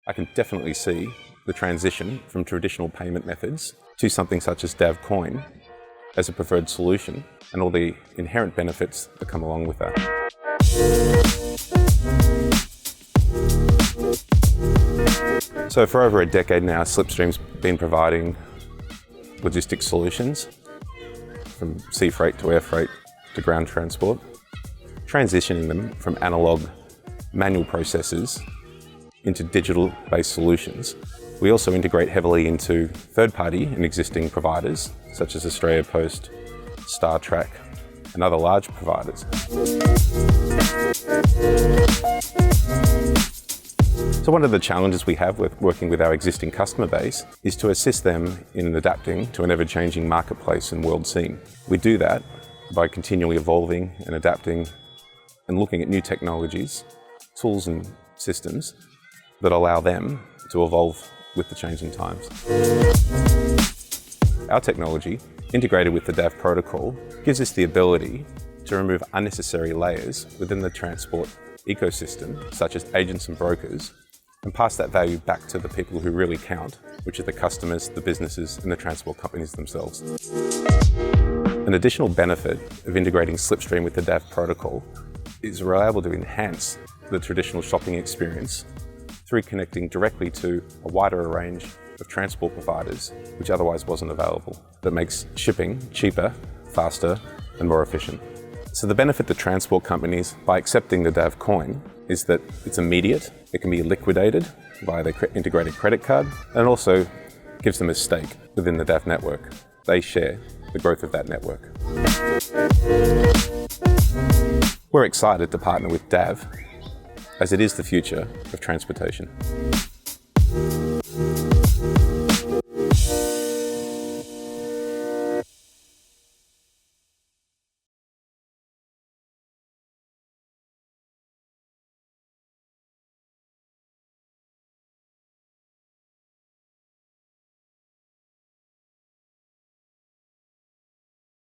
I can definitely see the transition from traditional payment methods to something such as DAV coin as a preferred solution and all the inherent benefits that come along with that. So for over a decade now, Slipstream's been providing logistics solutions from sea freight to air freight to ground transport, transitioning them from analog manual processes into digital-based solutions. We also integrate heavily into third-party and existing providers, such as Australia Post, Star Track, and other large providers. So one of the challenges we have with working with our existing customer base is to assist them in adapting to an ever-changing marketplace and world scene. We do that by continually evolving and adapting and looking at new technologies, tools and systems that allow them to evolve with the changing times. Our technology, integrated with the DAV protocol, gives us the ability to remove unnecessary layers within the transport ecosystem, such as agents and brokers, and pass that value back to the people who really count, which are the customers, the businesses, and the transport companies themselves. An additional benefit of integrating Slipstream with the DAV protocol is we're able to enhance the traditional shopping experience through connecting directly to a wider range of transport providers, which otherwise wasn't available. That makes shipping cheaper, faster, and more efficient. So the benefit to transport companies by accepting the DAV coin is that it's immediate, it can be liquidated via their integrated credit card, and it also gives them a stake within the DAV network. They share the growth of that network. We're excited to partner with DAV, as it is the future of transportation.